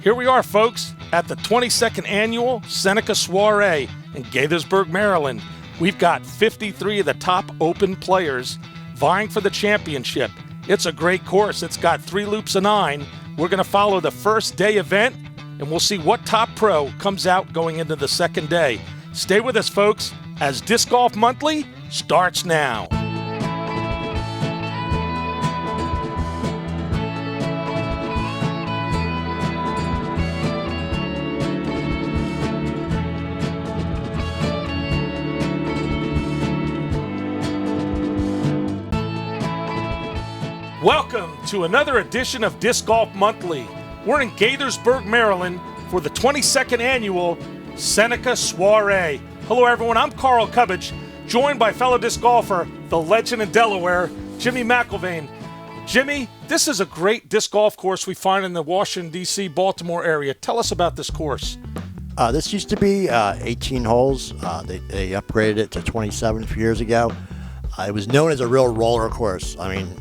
Here we are, folks, at the 22nd Annual Seneca Soiree in Gaithersburg, Maryland. We've got 53 of the top open players vying for the championship. It's a great course. It's got 3 loops of 9. We're going to follow the first day event, and we'll see what top pro comes out going into the second day. Stay with us, folks, as Disc Golf Monthly starts now. Welcome to another edition of Disc Golf Monthly. We're in Gaithersburg, Maryland for the 22nd Annual Seneca Soiree. Hello, everyone. I'm Carl Cubbage, joined by fellow disc golfer, the legend in Delaware, Jimmy McIlvaine. Jimmy, this is a great disc golf course we find in the Washington, D.C., Baltimore area. Tell us about this course. This used to be 18 holes. They upgraded it to 27 a few years ago. It was known as a real roller course. I mean,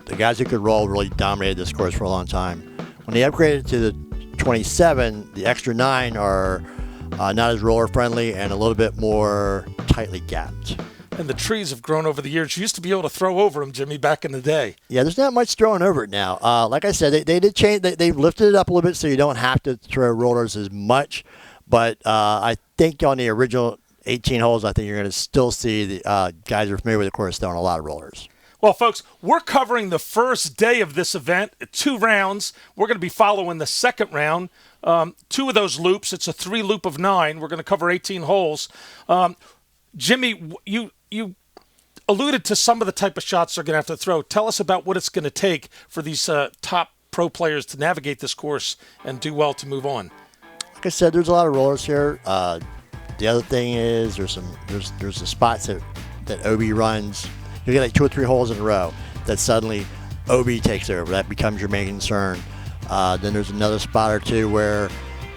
the guys who could roll really dominated this course for a long time. When they upgraded it to the 27, the extra 9 are not as roller friendly and a little bit more tightly gapped. And the trees have grown over the years. You used to be able to throw over them, Jimmy, back in the day. Yeah, there's not much throwing over it now. Like I said, they did change. They've lifted it up a little bit so you don't have to throw rollers as much. But I think on the original 18 holes, I think you're going to still see the guys who are familiar with the course throwing a lot of rollers. Well, folks, we're covering the first day of this event, 2 rounds. We're going to be following the second round. 2 of those loops, it's a 3 loop of 9. We're going to cover 18 holes. Jimmy, you alluded to some of the type of shots they're going to have to throw. Tell us about what it's going to take for these top pro players to navigate this course and do well to move on. Like I said, there's a lot of rollers here. The other thing is there's the spots that OB runs. You get like 2 or 3 holes in a row that suddenly OB takes over. That becomes your main concern. Then there's another spot or 2 where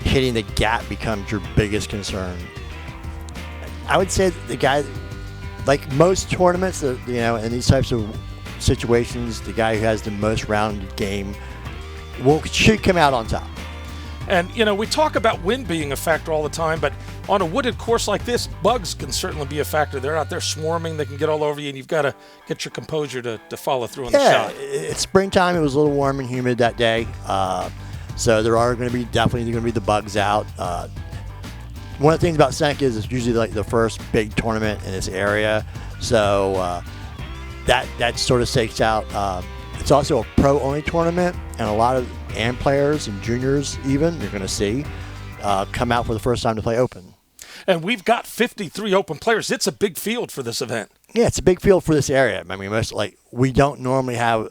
hitting the gap becomes your biggest concern. I would say the guy, like most tournaments, in these types of situations, the guy who has the most rounded game should come out on top. And, we talk about wind being a factor all the time, but on a wooded course like this, bugs can certainly be a factor. They're out there swarming. They can get all over you, and you've got to get your composure to follow through on the shot. It's springtime. It was a little warm and humid that day. So there are definitely going to be the bugs out. One of the things about Seneca is it's usually like the first big tournament in this area. So that sort of stakes out. It's also a pro-only tournament, and a lot of AM players and juniors even, you're going to see, come out for the first time to play open. And we've got 53 open players. It's a big field for this event. Yeah, it's a big field for this area. I mean, we don't normally have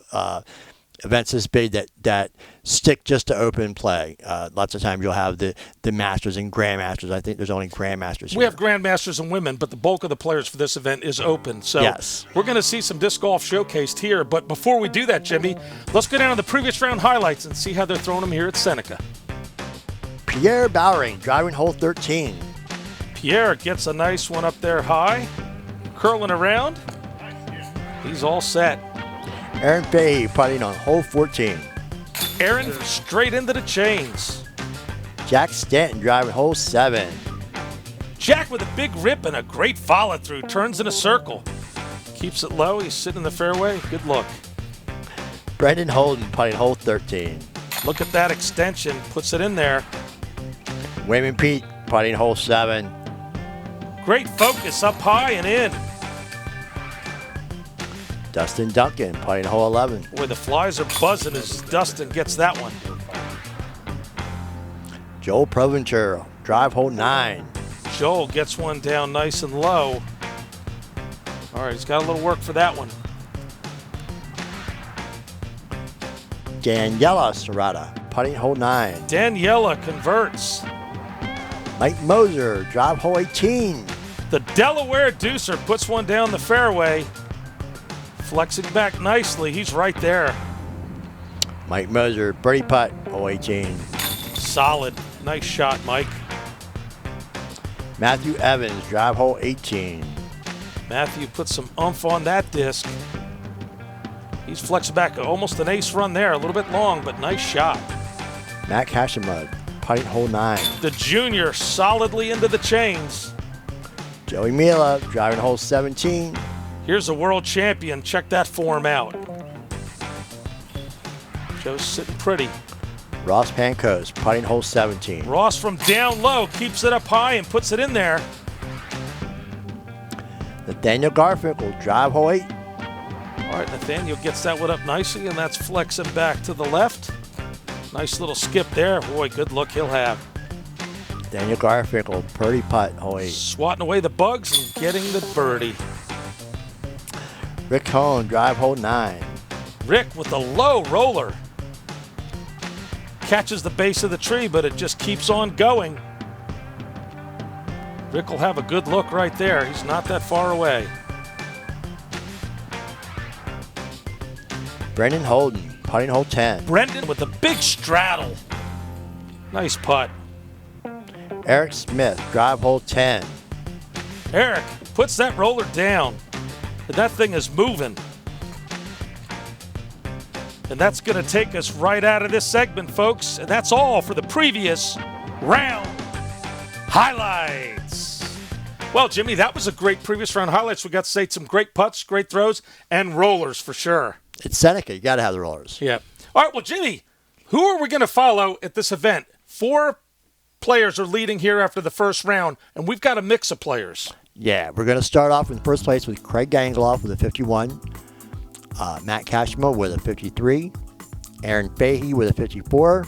events this big that stick just to open play. Lots of times you'll have the Masters and Grandmasters. I think there's only Grandmasters here. We have Grandmasters and women, but the bulk of the players for this event is open. So yes, we're going to see some disc golf showcased here. But before we do that, Jimmy, let's go down to the previous round highlights and see how they're throwing them here at Seneca. Pierre Bowering, driving hole 13. Pierre gets a nice one up there high, curling around. He's all set. Aaron Fahey putting on hole 14. Aaron straight into the chains. Jack Stanton driving hole 7. Jack with a big rip and a great follow-through. Turns in a circle. Keeps it low. He's sitting in the fairway. Good look. Brendan Holden putting hole 13. Look at that extension. Puts it in there. Wayman Pete putting hole 7. Great focus up high and in. Dustin Duncan putting hole 11. Boy, the flies are buzzing as Dustin gets that one. Joel Provencher, drive hole 9. Joel gets one down nice and low. All right, he's got a little work for that one. Daniela Serrata, putting hole 9. Daniela converts. Mike Moser, drive hole 18. The Delaware Deucer puts one down the fairway. Flexing back nicely. He's right there. Mike Moser, birdie putt, hole 18. Solid. Nice shot, Mike. Matthew Evans, drive hole 18. Matthew put some oomph on that disc. He's flexed back almost an ace run there. A little bit long, but nice shot. Matt Cashimud, putting hole 9. The junior solidly into the chains. Joey Mila, driving hole 17. Here's a world champion. Check that form out. Joe's sitting pretty. Ross Pankos, putting hole 17. Ross from down low keeps it up high and puts it in there. Nathaniel Garfinkel, drive hole 8. All right, Nathaniel gets that one up nicely, and that's flexing back to the left. Nice little skip there. Boy, good look he'll have. Daniel Garfinkel, birdie putt, hole 8. Swatting away the bugs and getting the birdie. Rick Cohn, drive hole 9. Rick with a low roller. Catches the base of the tree, but it just keeps on going. Rick will have a good look right there. He's not that far away. Brendan Holden, putting hole 10. Brendan with a big straddle. Nice putt. Eric Smith, drive hole 10. Eric puts that roller down, and that thing is moving. And that's going to take us right out of this segment, folks. And that's all for the previous round highlights. Well, Jimmy, that was a great previous round highlights. We got to say some great putts, great throws, and rollers for sure. It's Seneca. You got to have the rollers. Yeah. All right, well, Jimmy, who are we going to follow at this event? 4 players are leading here after the first round, and we've got a mix of players. Yeah, we're going to start off in first place with Craig Gangloff with a 51. Matt Cashmo with a 53, Aaron Fahey with a 54,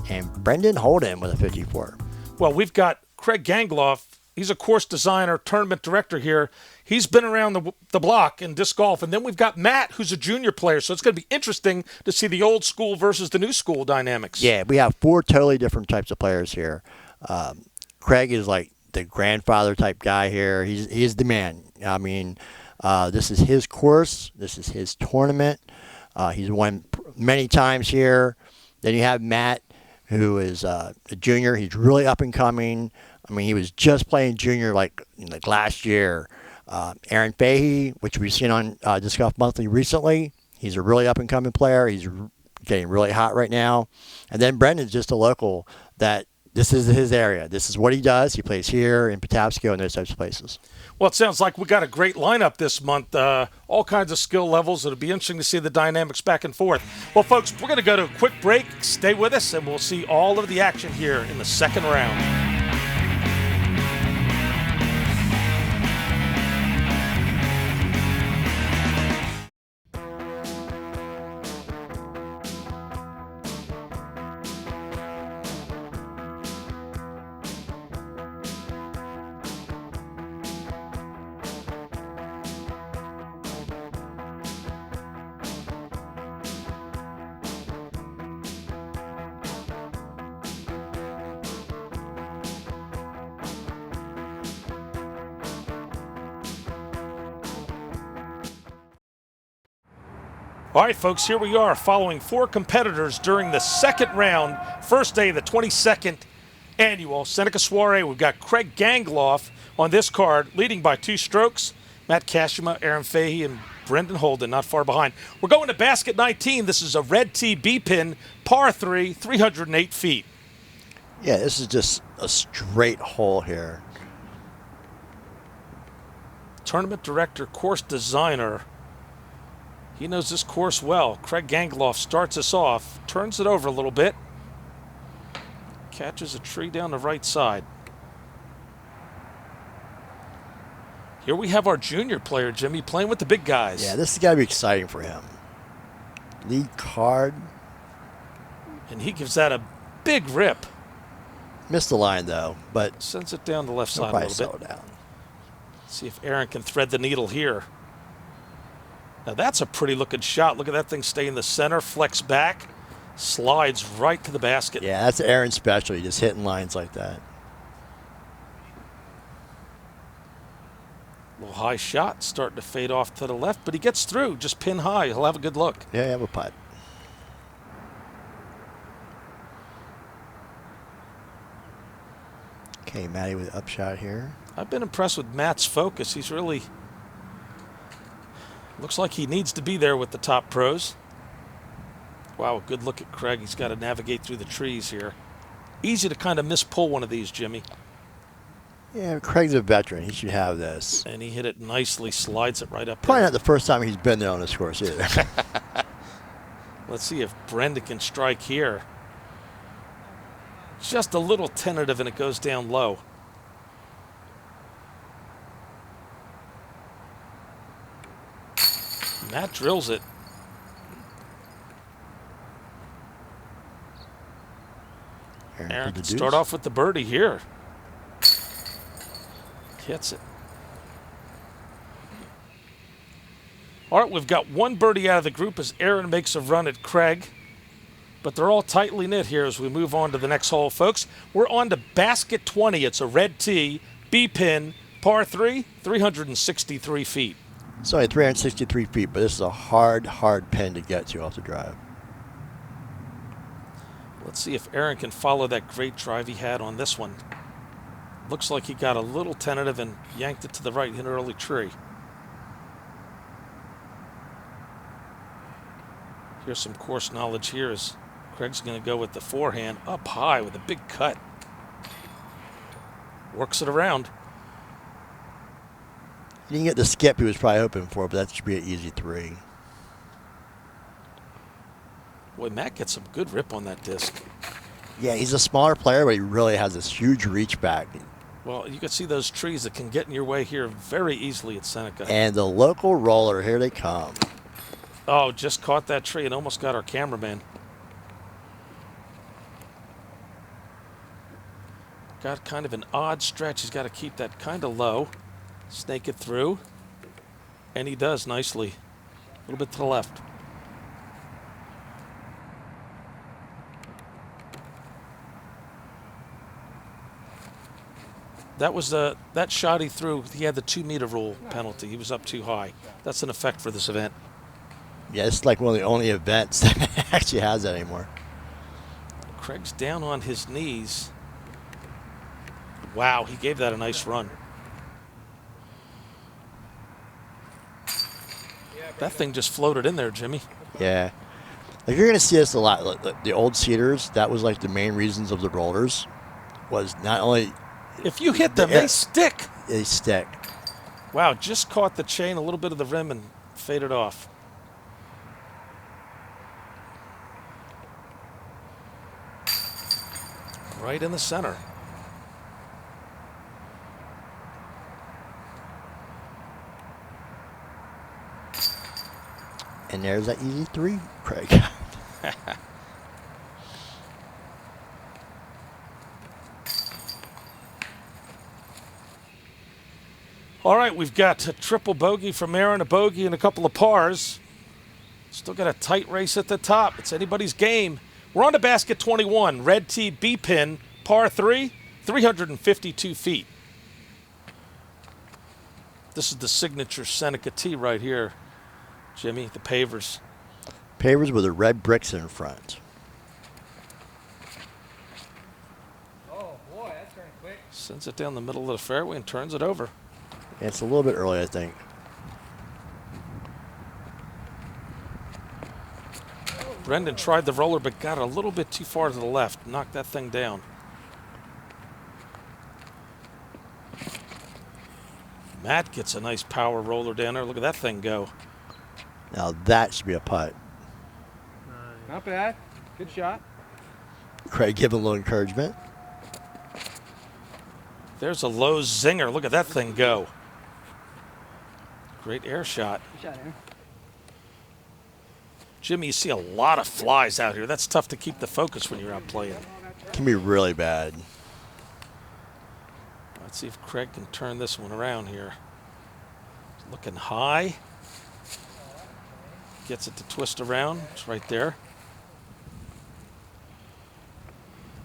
and Brendan Holden with a 54. Well, we've got Craig Gangloff. He's a course designer, tournament director here. He's been around the block in disc golf. And then we've got Matt, who's a junior player. So it's going to be interesting to see the old school versus the new school dynamics. Yeah, we have 4 totally different types of players here. Craig is like the grandfather type guy here. He's the man. I mean, this is his course. This is his tournament. He's won many times here. Then you have Matt, who is a junior. He's really up and coming. I mean, he was just playing junior like last year. Aaron Fahey, which we've seen on Disc Golf Monthly recently. He's a really up and coming player. He's getting really hot right now. And then Brendan's just a local that this is his area. This is what he does. He plays here in Patapsco and those types of places. Well, it sounds like we got a great lineup this month. All kinds of skill levels. It'll be interesting to see the dynamics back and forth. Well, folks, we're going to go to a quick break. Stay with us, and we'll see all of the action here in the second round. All right, folks, here we are following 4 competitors during the second round, first day of the 22nd annual Seneca Soiree. We've got Craig Gangloff on this card, leading by 2 strokes. Matt Kashima, Aaron Fahey, and Brendan Holden not far behind. We're going to basket 19. This is a red tee B-pin, par 3, 308 feet. Yeah, this is just a straight hole here. Tournament director, course designer. He knows this course well. Craig Gangloff starts us off, turns it over a little bit, catches a tree down the right side. Here we have our junior player, Jimmy, playing with the big guys. Yeah, this has got to be exciting for him. Lead card. And he gives that a big rip. Missed the line, though, but sends it down the left side a little bit. Down. See if Aaron can thread the needle here. Now that's a pretty looking shot. Look at that thing stay in the center, flex back, slides right to the basket. Yeah, that's Aaron's specialty, just hitting lines like that. Little high shot, starting to fade off to the left, but he gets through, just pin high. He'll have a good look. Yeah, have a putt. Okay, Matty with an upshot here. I've been impressed with Matt's focus. He's really looks like he needs to be there with the top pros. Wow, a good look at Craig. He's got to navigate through the trees here. Easy to kind of mispull one of these, Jimmy. Yeah, Craig's a veteran. He should have this. And he hit it nicely, slides it right up Probably there. not the first time he's been there on this course either. Let's see if Brendan can strike here. Just a little tentative, and it goes down low. Matt drills it. Aaron can start off with the birdie here. Hits it. All right, we've got one birdie out of the group as Aaron makes a run at Craig. But they're all tightly knit here as we move on to the next hole, folks. We're on to basket 20. It's a red tee, B-pin, par 3, 363 feet. It's only 363 feet, but this is a hard pin to get to off the drive. Let's see if Aaron can follow that great drive he had on this one. Looks like he got a little tentative and yanked it to the right, hit an early tree. Here's some course knowledge here as Craig's going to go with the forehand up high with a big cut. Works it around. He didn't get the skip he was probably hoping for, but that should be an easy 3. Boy, Matt gets some good rip on that disc. Yeah, he's a smaller player, but he really has this huge reach back. Well, you can see those trees that can get in your way here very easily at Seneca. And the local roller, here they come. Oh, just caught that tree and almost got our cameraman. Got kind of an odd stretch. He's got to keep that kind of low. Snake it through. And he does nicely. A little bit to the left. That was that shot he threw. He had the 2-meter rule penalty. He was up too high. That's an effect for this event. Yeah, it's like one of the only events that actually has that anymore. Craig's down on his knees. Wow, he gave that a nice run. That thing just floated in there, Jimmy. Yeah. Like you're going to see this a lot. Like the old Cedars, that was like the main reasons of the rollers, was not only... If you hit them, they stick. They stick. Wow, just caught the chain, a little bit of the rim, and faded off. Right in the center. And there's that easy 3, Craig. All right, we've got a triple bogey from Aaron, a bogey, and a couple of pars. Still got a tight race at the top. It's anybody's game. We're on to basket 21. Red tee, B-pin, par 3, 352 feet. This is the signature Seneca tee right here, Jimmy, the pavers. Pavers with the red bricks in front. Oh, boy, that's turning quick. Sends it down the middle of the fairway and turns it over. Yeah, it's a little bit early, I think. Brendan tried the roller, but got a little bit too far to the left. Knocked that thing down. Matt gets a nice power roller down there. Look at that thing go. Now that should be a putt. Not bad. Good shot. Craig giving a little encouragement. There's a low zinger. Look at that thing go. Great air shot. Good shot, Aaron. Jimmy, you see a lot of flies out here. That's tough to keep the focus when you're out playing. Can be really bad. Let's see if Craig can turn this one around here. Looking high. Gets it to twist around. It's right there.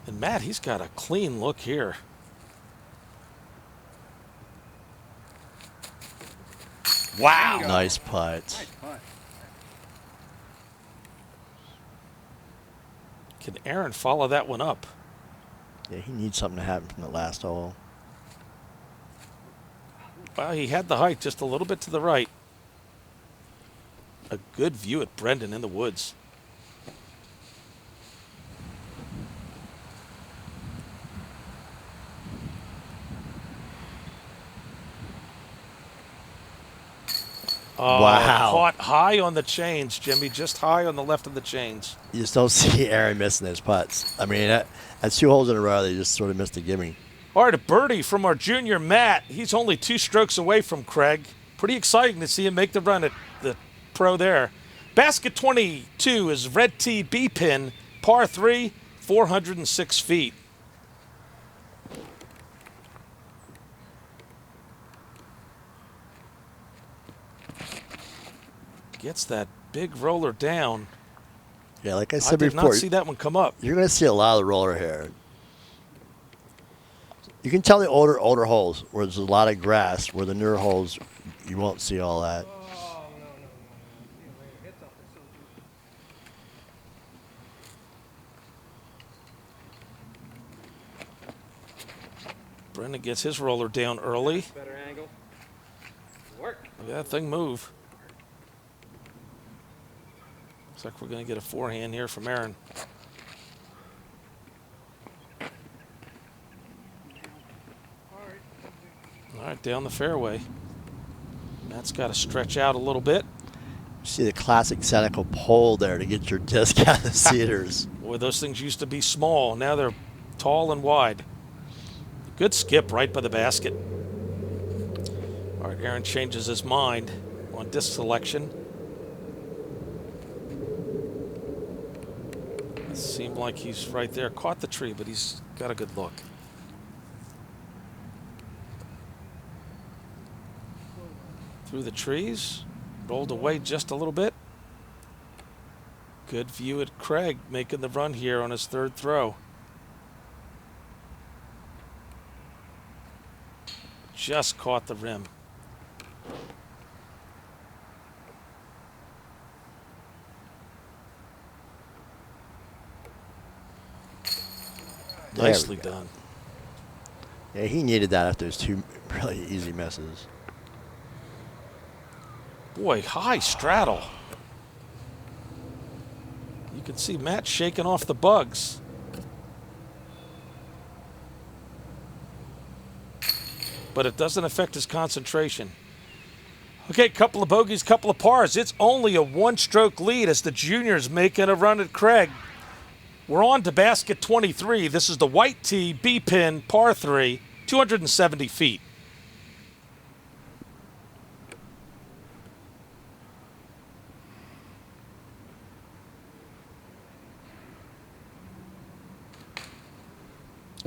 And Matt, he's got a clean look here. Wow. Nice putt. Nice putt. Can Aaron follow that one up? Yeah, he needs something to happen from the last hole. Well, he had the height just a little bit to the right. A good view at Brendan in the woods. Oh, Wow. Caught high on the chains, Jimmy, just high on the left of the chains. You just don't see Aaron missing those putts. I mean, that's 2 holes in a row. They just sort of missed a gimme. All right, a birdie from our junior Matt. He's only 2 strokes away from Craig. Pretty exciting to see him make the run at the pro there. Basket 22 is red tee B pin, par 3, 406 feet. Gets that big roller down. Yeah, like I I said did before, not see that one come up. you're going to see a lot of the roller here. You can tell the older holes where there's a lot of grass, where the newer holes, you won't see all that. Brendan gets his roller down early. Better angle. Work. Look at that thing move. Looks like we're going to get a forehand here from Aaron. All right, down the fairway. Matt's got to stretch out a little bit. See the classic Seneca pole there to get your disc out of the cedars. Boy, those things used to be small. Now they're tall and wide. Good skip right by the basket. All right, Aaron changes his mind on disc selection. It seemed like he's right there. Caught the tree, but he's got a good look. Through the trees, rolled away just a little bit. Good view at Craig making the run here on his 3rd throw. Just caught the rim. Nicely done. Yeah, he needed that after those 2 really easy misses. Boy, high straddle. You can see Matt shaking off the bugs. But it doesn't affect his concentration. Okay, couple of bogeys, couple of pars. It's only a 1-stroke lead as the juniors making a run at Craig. We're on to basket 23. This is the white tee, B pin, par 3, 270 feet.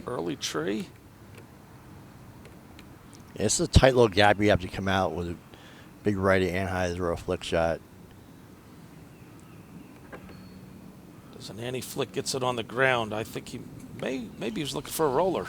Early tree. Yeah, this is a tight little gap. You have to come out with a big righty anheuser or a flick shot. As an anti-flick gets it on the ground, I think he maybe he was looking for a roller.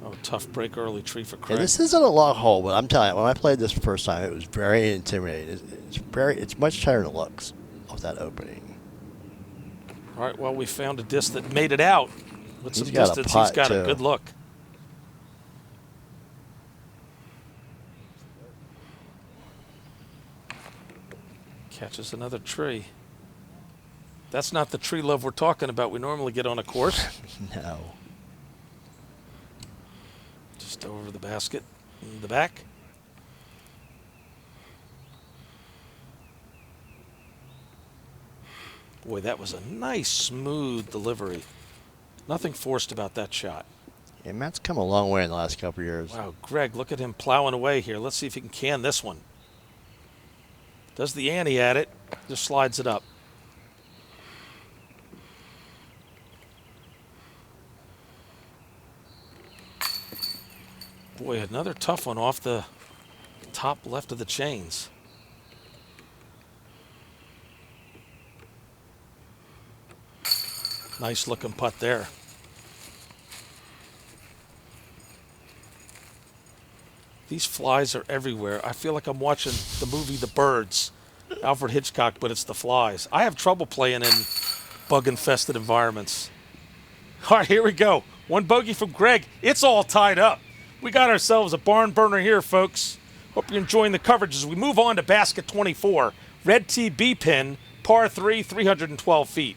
Oh, tough break early tree for Craig. Yeah, this isn't a long hole, but I'm telling you, when I played this first time, it was very intimidating. It's much tighter than it looks off that opening. All right, well, we found a disc that made it out. With some He's got a distance, putt, he's got a too. good look. Catches another tree. That's not the tree love we're talking about. We normally get on a course. No. Just over the basket in the back. Boy, that was a nice, smooth delivery. Nothing forced about that shot. Yeah, Matt's come a long way in the last couple of years. Wow, Greg, look at him plowing away here. Let's see if he can can this one. Does the ante at it, just slides it up. Boy, another tough one off the top left of the chains. Nice looking putt there. These flies are everywhere. I feel like I'm watching the movie The Birds, Alfred Hitchcock, but it's the flies. I have trouble playing in bug-infested environments. All right, here we go. One bogey from Greg. It's all tied up. We got ourselves a barn burner here, folks. Hope you're enjoying the coverage as we move on to basket 24. Red tee B pin, par 3, 312 feet.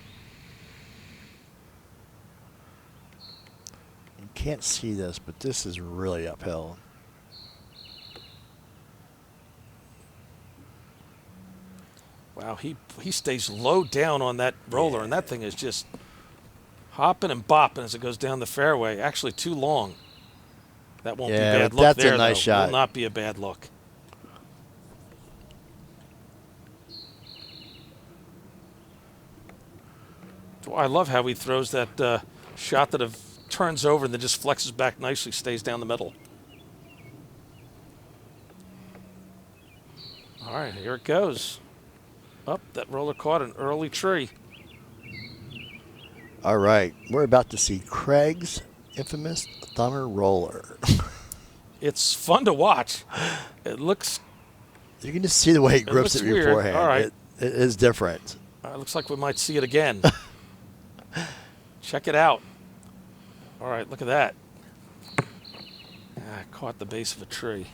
can't see this, but this is really uphill. Wow, he stays low down on that roller, and that thing is just hopping and bopping as it goes down the fairway. Actually, too long. That won't be bad look that's there, a nice though. shot. Will not be a bad look. Well, I love how he throws that shot that turns over and then just flexes back nicely, stays down the middle. All right, here it goes. Up, that roller caught an early tree. All right, we're about to see Craig's infamous thumber roller. It's fun to watch. It looks... You can just see the way he grips it weird. beforehand. All right. It is different. It looks like we might see it again. Check it out. All right, look at that. Caught the base of a tree.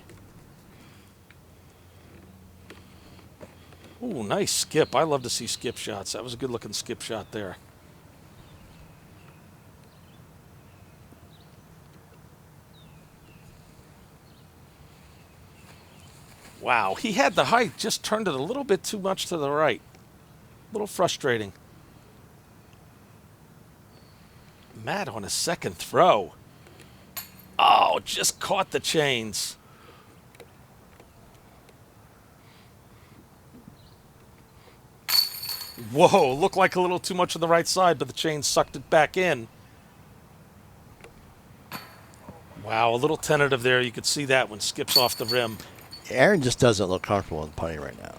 Ooh, nice skip. I love to see skip shots. That was a good-looking skip shot there. Wow, he had the height, just turned it a little bit too much to the right. A little frustrating. Matt on his second throw. Oh, just caught the chains. Whoa, looked like a little too much on the right side, but the chain sucked it back in. Wow, a little tentative there. You could see that when skips off the rim. Aaron just doesn't look comfortable in putting right now.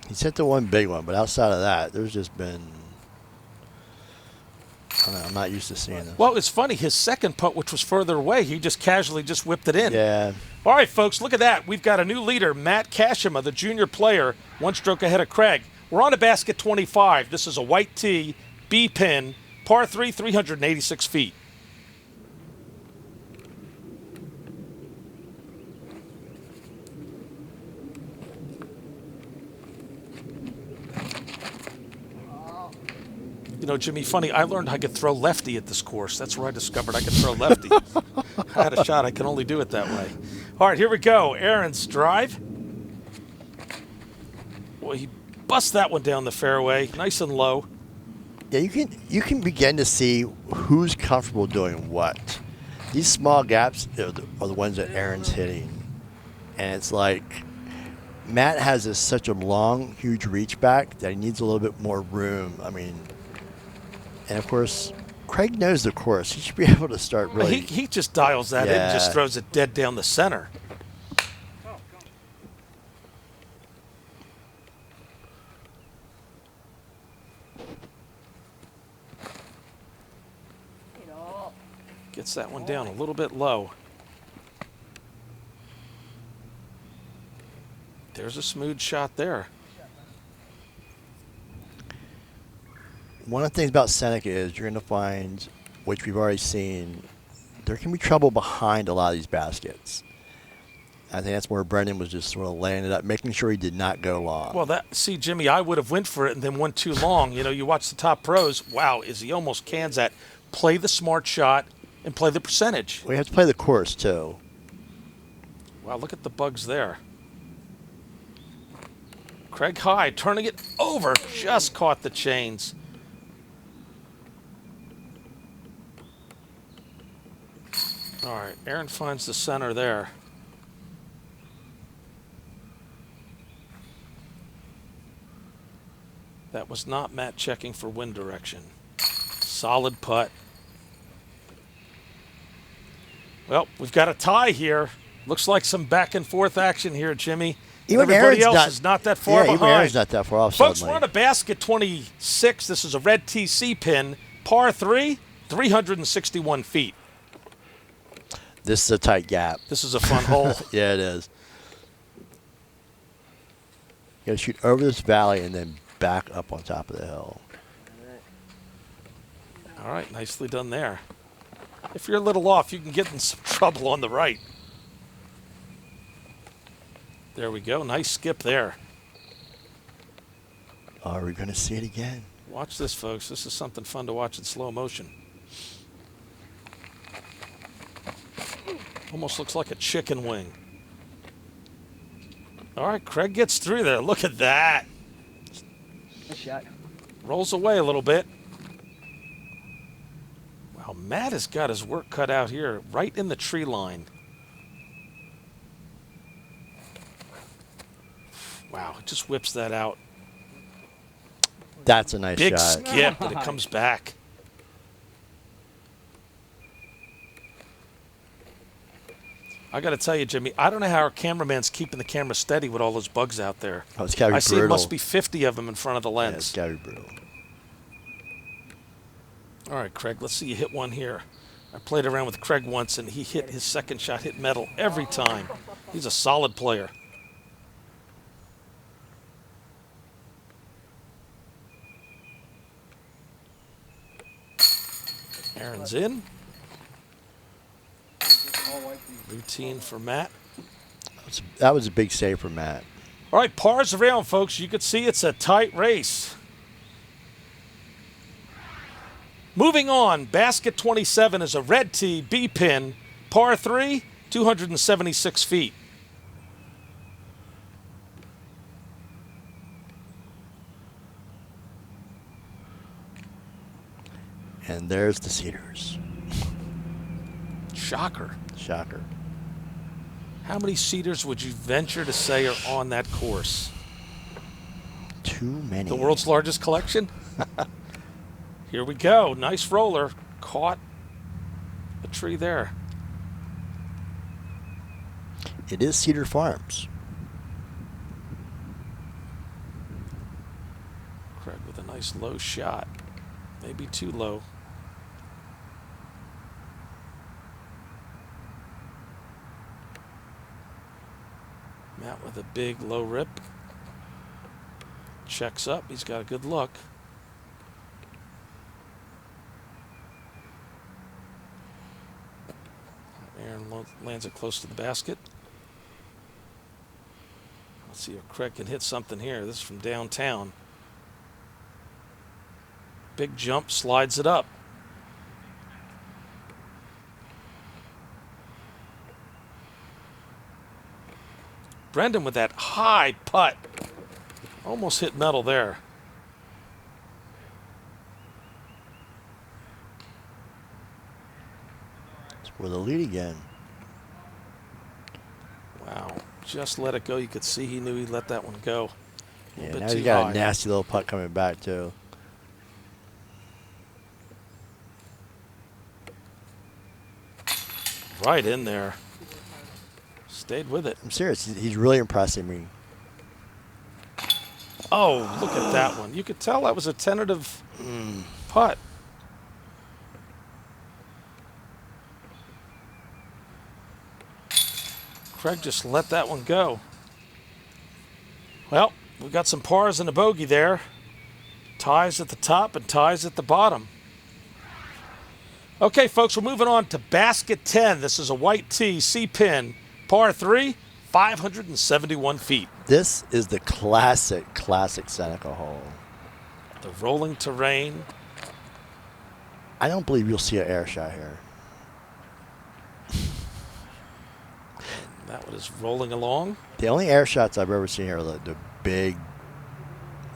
He's hit the one big one, but outside of that, there's just been... I don't know, I'm not used to seeing this. Well, it's funny. His second putt, which was further away, he just casually just whipped it in. Yeah. All right, folks, look at that. We've got a new leader, Matt Kashima, the junior player, one stroke ahead of Craig. We're on to basket 25. This is a white tee, B pin, par 3, 386 feet. You know, Jimmy, funny, I learned I could throw lefty at this course. That's where I discovered I could throw lefty. I had a shot. I can only do it that way. All right, here we go. Aaron's drive. Boy, he busts that one down the fairway, nice and low. Yeah, you can begin to see who's comfortable doing what. These small gaps are the ones that Aaron's hitting. And it's like Matt has such a long, huge reach back that he needs a little bit more room. I mean... And, of course, Craig knows the course. He should be able to start really... He just dials that in and just throws it dead down the center. Gets that one down a little bit low. There's a smooth shot there. One of the things about Seneca is you're going to find, which we've already seen, there can be trouble behind a lot of these baskets. I think that's where Brendan was just sort of laying it up, making sure he did not go long. Well, see, Jimmy, I would have went for it and then went too long. You know, you watch the top pros. Wow, is he almost cans that. Play the smart shot and play the percentage. We have to play the course, too. Wow, look at the bugs there. Craig High turning it over. Just caught the chains. All right, Aaron finds the center there. That was not Matt checking for wind direction. Solid putt. Well, we've got a tie here. Looks like some back and forth action here, Jimmy. Even Everybody Aaron's else is not that far behind. Even Aaron's not that far off. Folks, suddenly. we're on a basket 26. This is a red TC pin. Par 3, 361 feet. This is a tight gap. This is a fun hole. Yeah, it is. You got to shoot over this valley and then back up on top of the hill. All right, nicely done there. If you're a little off, you can get in some trouble on the right. There we go. Nice skip there. Are we going to see it again? Watch this, folks. This is something fun to watch in slow motion. Almost looks like a chicken wing. All right, Craig gets through there. Look at that. Nice shot. Rolls away a little bit. Wow, Matt has got his work cut out here, right in the tree line. Wow, just whips that out. That's a nice Big shot. skip, but it comes back. I got to tell you, Jimmy, I don't know how our cameraman's keeping the camera steady with all those bugs out there. Oh, it's gotta be I brutal. see it must be 50 of them in front of the Yeah, lens. it's gotta be brutal. All right, Craig, let's see you hit one here. I played around with Craig once, and he hit his second shot, hit metal every time. He's a solid player. Aaron's in. Routine for Matt. That was a big save for Matt. All right, pars around, folks. You can see it's a tight race. Moving on, basket 27 is a red tee, B pin, par 3, 276 feet. And there's the Cedars. Shocker. Shocker. How many Cedars would you venture to say are on that course? Too many. The world's largest collection? Here we go. Nice roller. Caught a tree there. It is Cedar Farms. Craig with a nice low shot. Maybe too low. Matt with a big low rip. Checks up. He's got a good look. Aaron lands it close to the basket. Let's see if Craig can hit something here. This is from downtown. Big jump, slides it up. Brendan with that high putt. Almost hit metal there. For the lead again. Wow. Just let it go. You could see he knew he let that one go. Yeah, bit now too he's got high. a nasty little putt coming back, too. Right in there. Stayed with it. I'm serious. He's really impressing me. Oh, look at that one. You could tell that was a tentative putt. Craig just let that one go. Well, we got some pars and a bogey there. Ties at the top and ties at the bottom. Okay, folks, we're moving on to basket 10. This is a white tee, C-pin, par 3, 571 feet. This is the classic Seneca hole. The rolling terrain. I don't believe you'll see an air shot here. That one is rolling along. The only air shots I've ever seen here are the big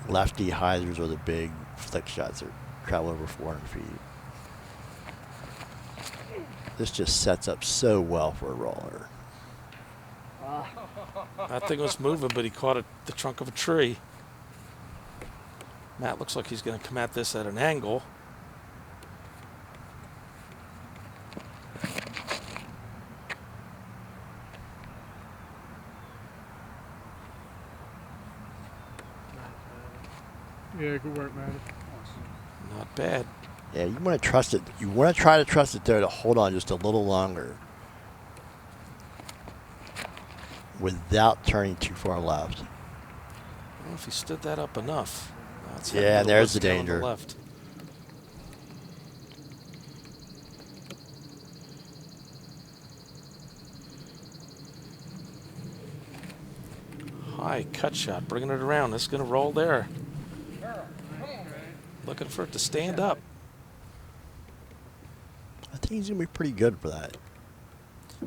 lefty hyzers or the big flick shots that travel over 400 feet. This just sets up so well for a roller. That thing was moving, but he caught it the trunk of a tree. Matt looks like he's going to come at this at an angle. Yeah, good work, man. Not bad. Yeah, you want to trust it. You want to try to trust it there to hold on just a little longer without turning too far left. I don't know if he stood that up enough. That's Yeah, how there's the down danger. The left. High cut shot, bringing it around. It's going to roll there. Looking for it to stand up. I think he's going to be pretty good for that.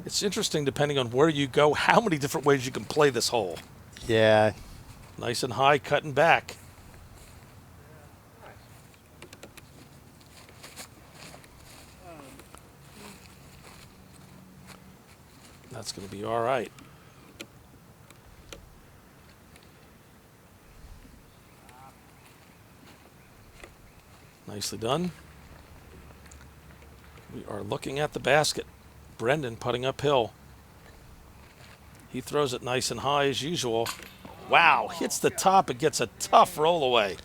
It's interesting depending on where you go, how many different ways you can play this hole. Yeah. Nice and high, cutting back. That's going to be all right. Nicely done. We are looking at the basket. Brendan putting uphill. He throws it nice and high as usual. Wow, hits the top and gets a tough roll away.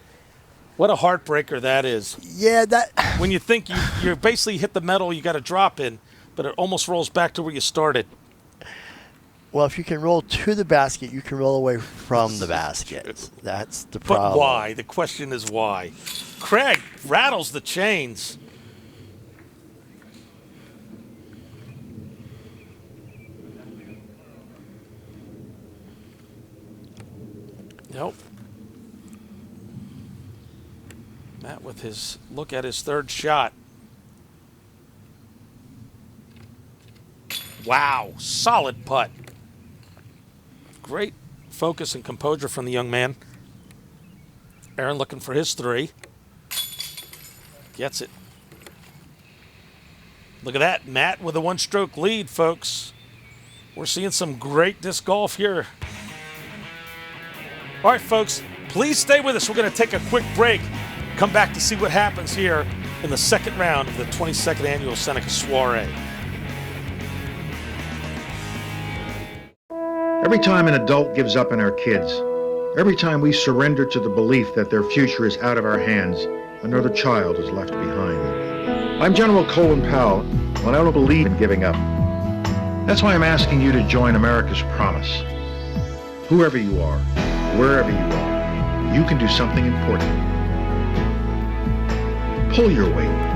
What a heartbreaker that is. Yeah, that. When you think you basically hit the metal you got to drop in, but it almost rolls back to where you started. Well, if you can roll to the basket, you can roll away from the basket. That's the problem. But why? The question is why. Craig rattles the chains. Nope. Matt with his look at his third shot. Wow, solid putt. Great focus and composure from the young man. Aaron looking for his three. Gets it. Look at that, Matt with a one-stroke lead, folks. We're seeing some great disc golf here. All right, folks, please stay with us. We're going to take a quick break. Come back to see what happens here in the second round of the 22nd annual Seneca Soiree. Every time an adult gives up on our kids, every time we surrender to the belief that their future is out of our hands, another child is left behind. I'm General Colin Powell, and I don't believe in giving up. That's why I'm asking you to join America's Promise. Whoever you are, wherever you are, you can do something important. Pull your weight.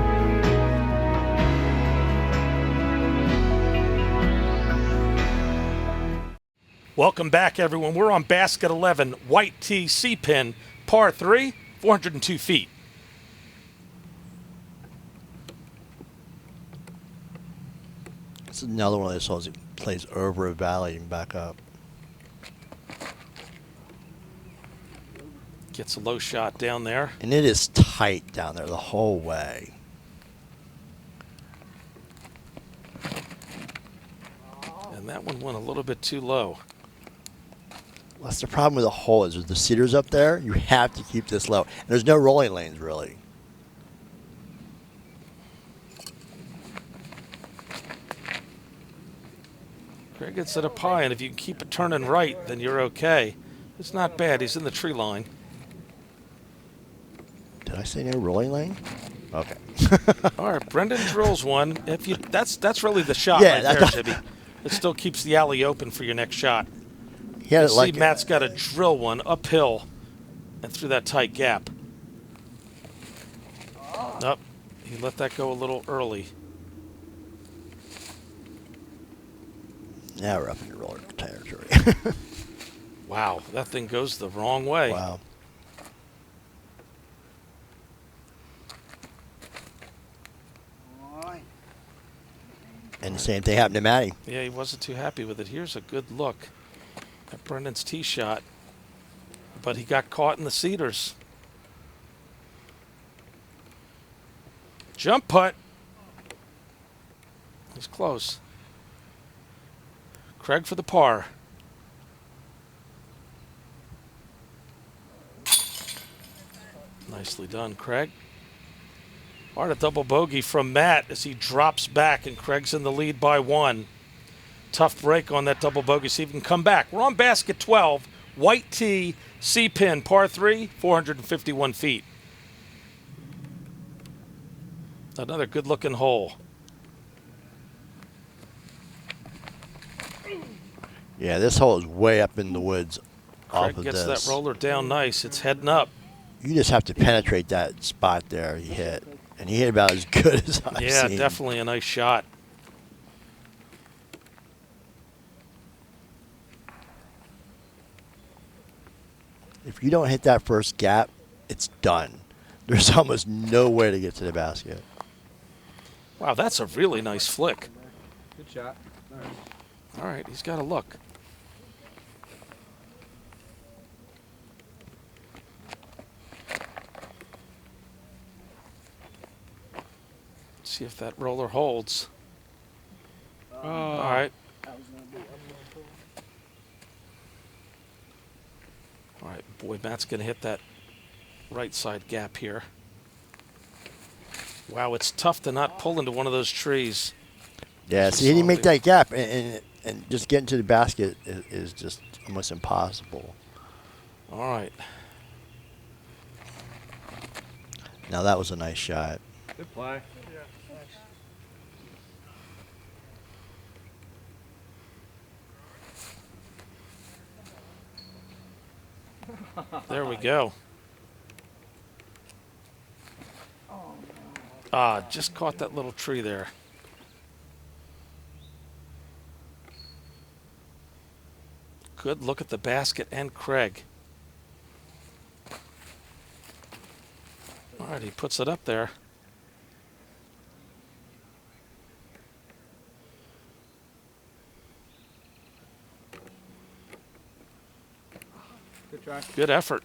Welcome back, everyone. We're on basket 11, white tee, C-pin, par 3, 402 feet. It's another one of those holes that plays over a valley and back up. Gets a low shot down there. And it is tight down there the whole way. And that one went a little bit too low. That's the problem with the hole is with the cedars up there, you have to keep this low. And there's no rolling lanes, really. Craig gets it up high, and if you can keep it turning right, then you're okay. It's not bad. He's in the tree line. Did I say no rolling lane? Okay. All right, Brendan drills one. If you, that's really the shot Yeah, right there, Tibby. It still keeps the alley open for your next shot. He had You it see like Matt's got to drill one uphill and through that tight gap. Nope, he let that go a little early. Now we're up in the roller territory. Wow, that thing goes the wrong way. Wow. And the same thing happened to Matty. Yeah, he wasn't too happy with it. Here's a good look at Brendan's tee shot, but he got caught in the cedars. Jump putt. He's close. Craig for the par. Nicely done, Craig. All right, a double bogey from Matt as he drops back, and Craig's in the lead by one. Tough break on that double bogey. See if he can come back. We're on basket 12, white tee, C-pin, par 3, 451 feet. Another good-looking hole. Yeah, this hole is way up in the woods off Craig of gets this. that roller down nice. It's heading up. You just have to penetrate that spot there he hit. And he hit about as good as I've Yeah, seen. definitely a nice shot. If you don't hit that first gap, it's done. There's almost no way to get to the basket. Wow, that's a really nice flick. Good shot. All right, he's got to look. See if that roller holds. Oh. All right. All right, boy, Matt's going to hit that right side gap here. Wow, it's tough to not pull into one of those trees. Yeah, see, he didn't make that gap, and just getting to the basket is just almost impossible. All right. Now that was a nice shot. Good play. There we go. Ah, just caught that little tree there. Good look at the basket and Craig. All right, he puts it up there. Good try. Good effort.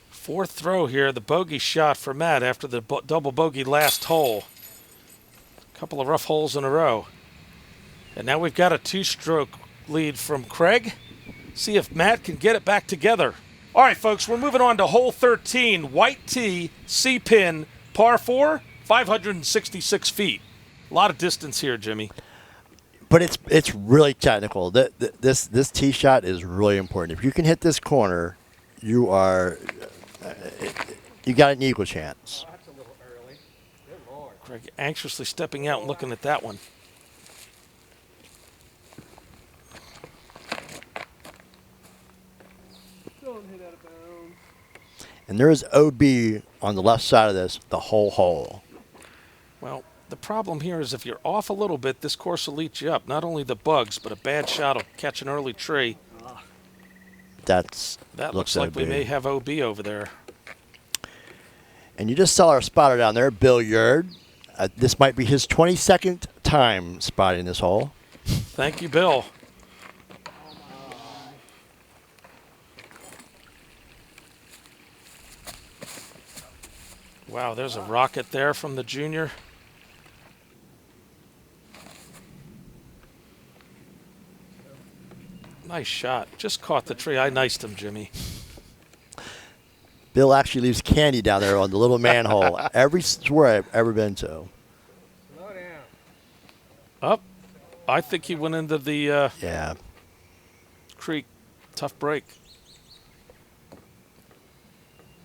Fourth throw here, the bogey shot for Matt after the double bogey last hole. Couple of rough holes in a row. And now we've got a two-stroke lead from Craig. See if Matt can get it back together. All right, folks, we're moving on to hole 13, white tee, C-pin, par 4, 566 feet. A lot of distance here, Jimmy. But it's really technical. This tee shot is really important. If you can hit this corner, you are you got an equal chance. Oh, that's a little early. Good Lord. Craig anxiously stepping out and looking at that one. Don't hit out of bounds. And there is OB on the left side of this the whole hole. Well, the problem here is if you're off a little bit, this course will eat you up. Not only the bugs, but a bad shot will catch an early tree. That looks like we may have OB over there. And you just saw our spotter down there, Bill Yard. This might be his 22nd time spotting this hole. Thank you, Bill. Wow, there's a rocket there from the junior. Nice shot. Just caught the tree. I niced him, Jimmy. Bill actually leaves candy down there on the little manhole every store I've ever been to. Slow down. Up. I think he went into the Yeah. creek. Tough break.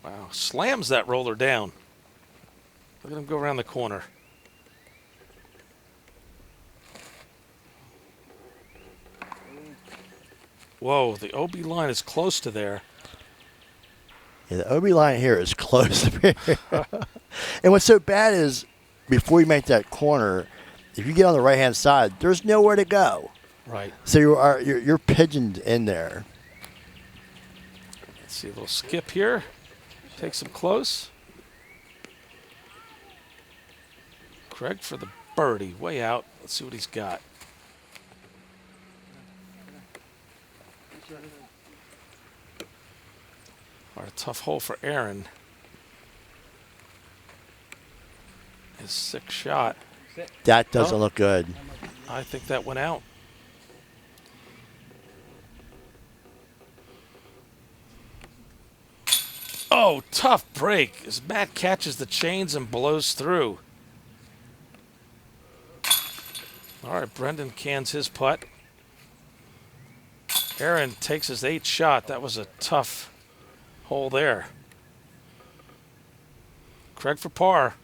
Wow. Slams that roller down. Look at him go around the corner. Whoa, the OB line is close to there. Yeah, the OB line here is close. And what's so bad is before you make that corner, if you get on the right-hand side, there's nowhere to go. Right. So you're pigeoned in there. Let's see a little skip here. Takes him close. Craig for the birdie, way out. Let's see what he's got. All right, a tough hole for Aaron. His sixth shot. That doesn't look good. I think that went out. Oh, tough break as Matt catches the chains and blows through. All right, Brendan cans his putt. Aaron takes his 8th shot. That was a tough hole there. Craig for par.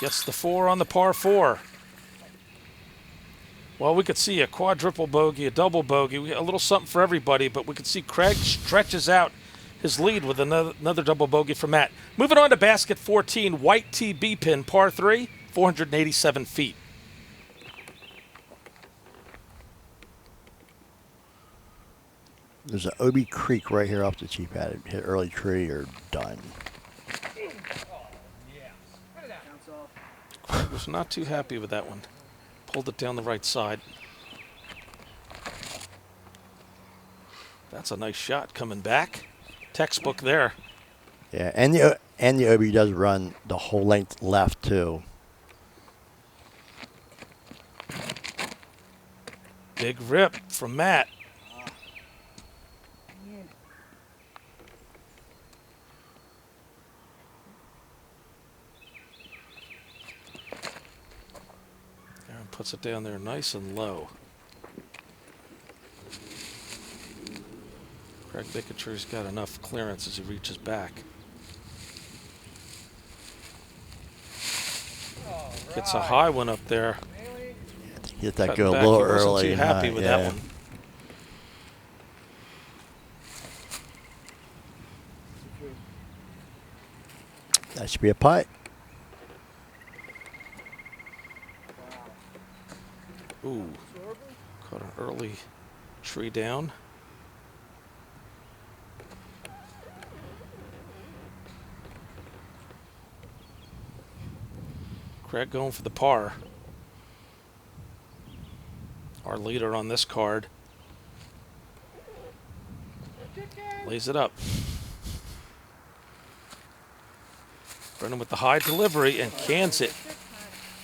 Gets the 4 on the par 4. Well, we could see a quadruple bogey, a double bogey, a little something for everybody, but we could see Craig stretches out his lead with another double bogey for Matt. Moving on to basket 14, white tee B pin, par 3, 487 feet. There's an OB creek right here off the tee pad. Hit early tree or done. Craig was was not too happy with that one. Pulled it down the right side. That's a nice shot coming back. Textbook there. Yeah, and the OB does run the whole length left too. Big rip from Matt. Aaron puts it down there nice and low. Craig making sure he's got enough clearance as he reaches back. Gets a high one up there. He let that Cutting go a back, little he wasn't early. too and happy high, with yeah. that one. That should be a putt. Ooh, caught an early tree down. Craig going for the par. Our leader on this card. Lays it up. Brennan with the high delivery and cans it.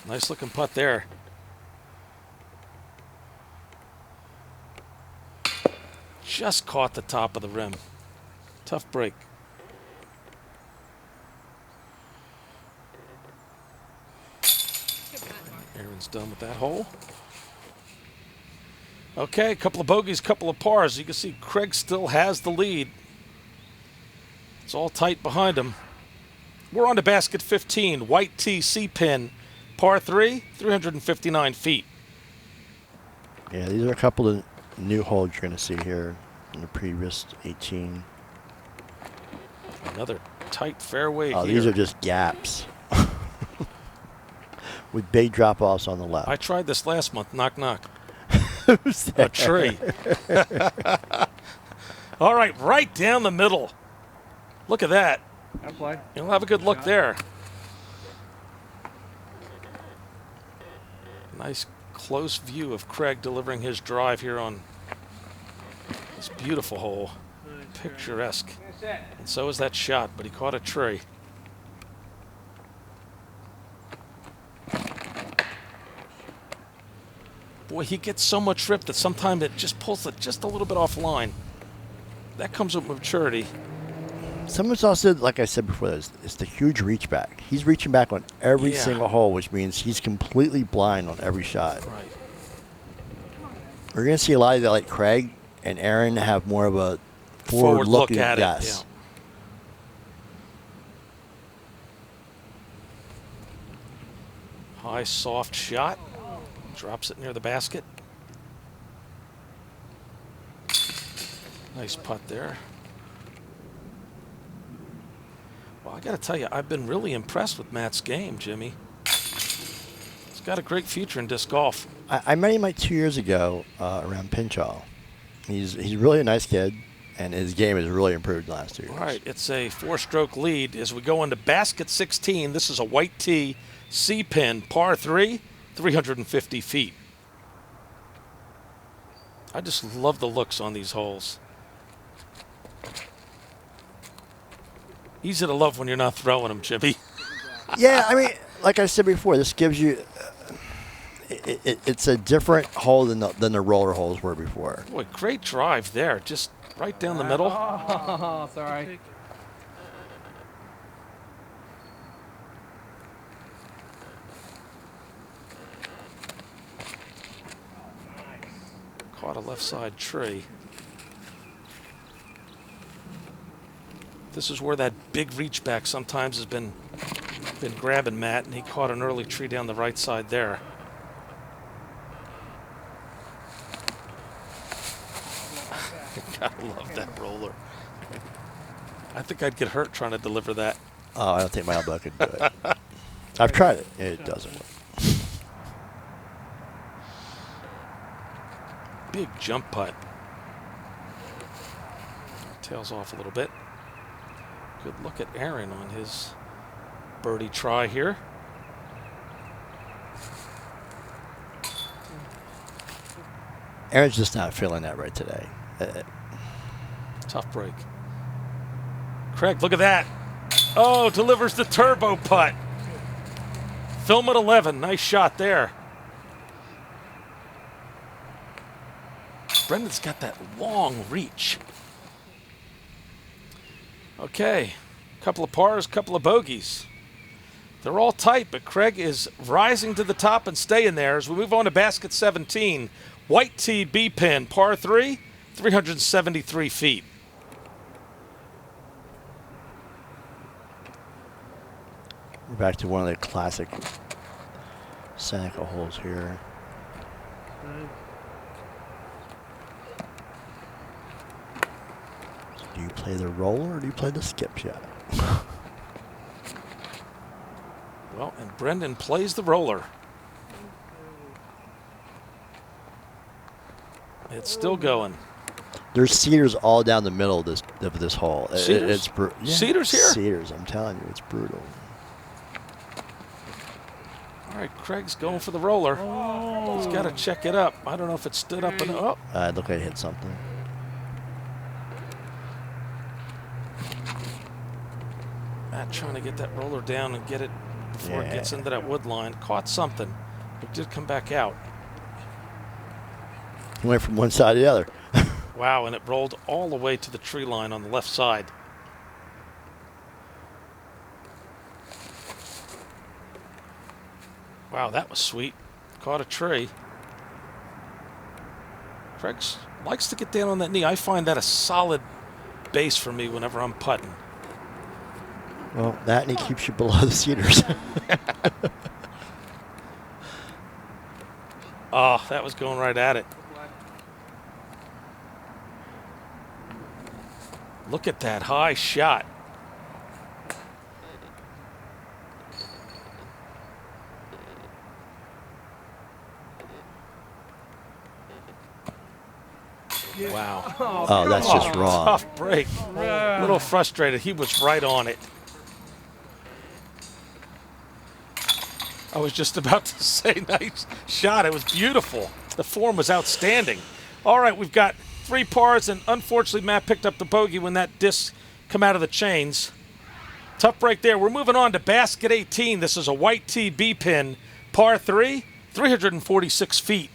Nice looking putt there. Just caught the top of the rim. Tough break. Aaron's done with that hole. Okay, a couple of bogeys, couple of pars. You can see Craig still has the lead. It's all tight behind him. We're on to basket 15, white tee C-pin, par 3, 359 feet. Yeah, these are a couple of new holes you're going to see here in the previous 18. Another tight fairway Oh, here. these are just gaps. With big drop-offs on the left. I tried this last month. Knock, knock. Who's A tree. All right down the middle. Look at that. I play. You'll have a good look there. Nice close view of Craig delivering his drive here on this beautiful hole. Picturesque. That's it. And so is that shot, but he caught a tree. Boy, he gets so much rip that sometimes it just pulls it just a little bit off line. That comes with maturity. Someone's also, like I said before, it's the huge reach back. He's reaching back on every Yeah. single hole, which means he's completely blind on every shot. Right. We're going to see a lot of that, like Craig and Aaron have more of a Forward look forward-looking. at Yes. it. Yeah. High, soft shot. Drops it near the basket. Nice putt there. Well, I got to tell you, I've been really impressed with Matt's game, Jimmy. He's got a great future in disc golf. I met him like 2 years ago around Pinchall. He's really a nice kid, and his game has really improved in the last 2 years. All right, it's a 4-stroke lead as we go into basket 16. This is a white tee C-pin, par 3, 350 feet. I just love the looks on these holes. Easy to love when you're not throwing them, Jimmy. Yeah, I mean, like I said before, this gives you it's a different hole than the roller holes were before. Boy, great drive there, just right down the middle. Oh, sorry. Caught a left side tree. This is where that big reach back sometimes has been grabbing Matt, and he caught an early tree down the right side there. Gotta love that roller. I think I'd get hurt trying to deliver that. Oh, I don't think my elbow could do it. I've tried it. It doesn't work. Big jump putt. Tails off a little bit. Good look at Aaron on his birdie try here. Aaron's just not feeling that right today. Tough break. Craig, look at that. Oh, delivers the turbo putt. Film at 11. Nice shot there. Brendan's got that long reach. Okay, couple of pars, couple of bogeys. They're all tight, but Craig is rising to the top and staying there as we move on to basket 17. White tee B pin, par 3, 373 feet. We're back to one of the classic Seneca holes here. So do you play the roller or do you play the skip shot? Well, and Brendan plays the roller. It's still going. There's cedars all down the middle of this hole. Cedars? Cedars here? Cedars, I'm telling you, it's brutal. All right, Craig's going for the roller. He's got to check it up. I don't know if it stood up and up. It looked like it hit something. Matt trying to get that roller down and get it before it gets into that wood line. Caught something. It did come back out. He went from one side to the other. Wow, and it rolled all the way to the tree line on the left side. Wow, that was sweet. Caught a tree. Craig likes to get down on that knee. I find that a solid base for me whenever I'm putting. Well, that knee keeps you below the cedars. Oh, that was going right at it. Look at that high shot. Wow. Oh, that's just wrong. Tough break. A little frustrated. He was right on it. I was just about to say nice shot. It was beautiful. The form was outstanding. All right, we've got 3 pars, and unfortunately Matt picked up the bogey when that disc come out of the chains. Tough break there. We're moving on to basket 18. This is a white tee B pin, par 3, 346 feet.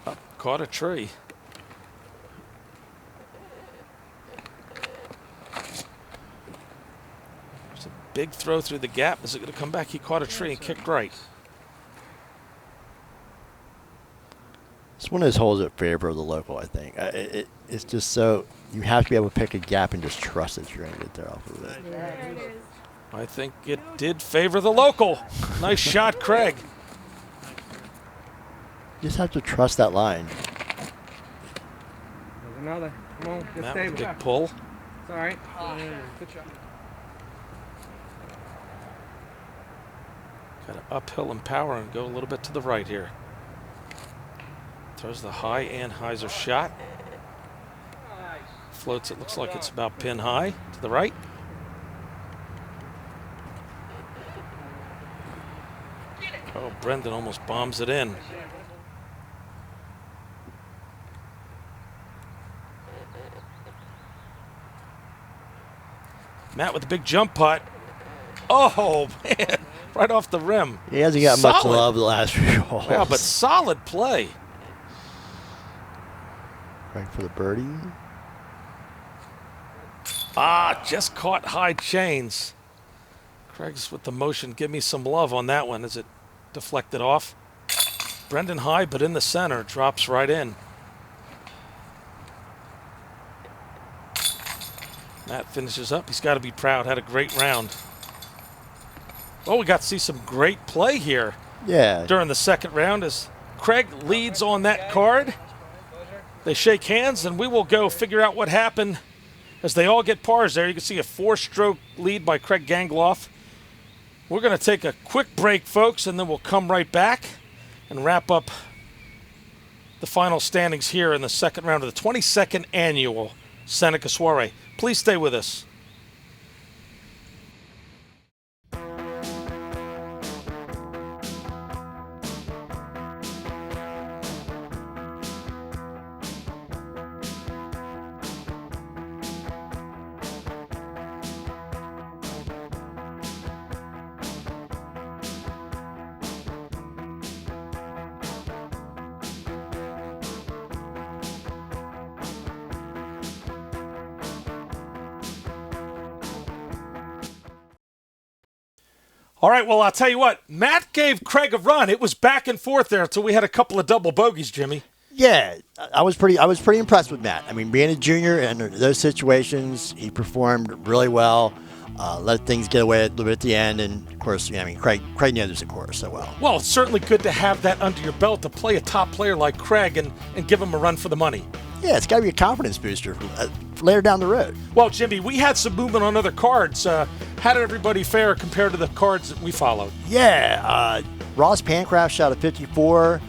Oh, caught a tree. There's a big throw through the gap. Is it going to come back? He caught a tree and kicked right. It's one of those holes that favor the local, I think. It's just so you have to be able to pick a gap and just trust that you're going to get there off of it. I think it did favor the local. Nice shot, Craig. You just have to trust that line. There's another. Come on, get Matt with a stable. big pull. It's all right. Good shot. Got to uphill and power and go a little bit to the right here. Throws the high Anheuser shot. Floats it, looks like it's about pin high to the right. Oh, Brendan almost bombs it in. Matt with a big jump putt. Oh, man, right off the rim. He hasn't got much Solid. love the last few holes. Wow, but solid play. Right for the birdie. Ah, just caught high chains. Craig's with the motion. Give me some love on that one as it deflected off. Brendan high, but in the center. Drops right in. Matt finishes up. He's got to be proud. Had a great round. Well, we got to see some great play here Yeah. during the second round as Craig leads on that card. They shake hands, and we will go figure out what happened as they all get pars there. You can see a 4-stroke lead by Craig Gangloff. We're going to take a quick break, folks, and then we'll come right back and wrap up the final standings here in the second round of the 22nd annual Seneca Soiree. Please stay with us. All right, well, I'll tell you what. Matt gave Craig a run. It was back and forth there until we had a couple of double bogeys, Jimmy. Yeah, I was pretty impressed with Matt. I mean, being a junior and those situations, he performed really well. Let things get away a little bit at the end, and of course, Craig knows the course so well. Well, it's certainly good to have that under your belt to play a top player like Craig and give him a run for the money. Yeah, it's got to be a confidence booster for later down the road. Well, Jimmy, we had some movement on other cards. How did everybody fare compared to the cards that we followed? Yeah, Ross Pancraft shot a 54.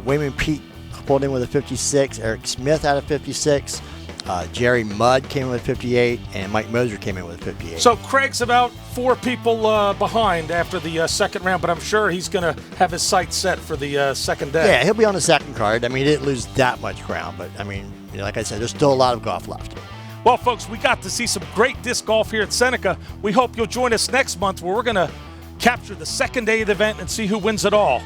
Wayman Pete pulled in with a 56. Eric Smith had a 56. Jerry Mudd came in with 58, and Mike Moser came in with 58. So Craig's about 4 people behind after the second round, but I'm sure he's going to have his sights set for the second day. Yeah, he'll be on the second card. I mean, he didn't lose that much ground, but like I said, there's still a lot of golf left. Well, folks, we got to see some great disc golf here at Seneca. We hope you'll join us next month where we're going to capture the second day of the event and see who wins it all.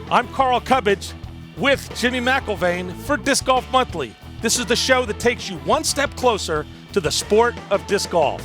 I'm Carl Cubbage with Jimmy McIlvaine for Disc Golf Monthly. This is the show that takes you one step closer to the sport of disc golf.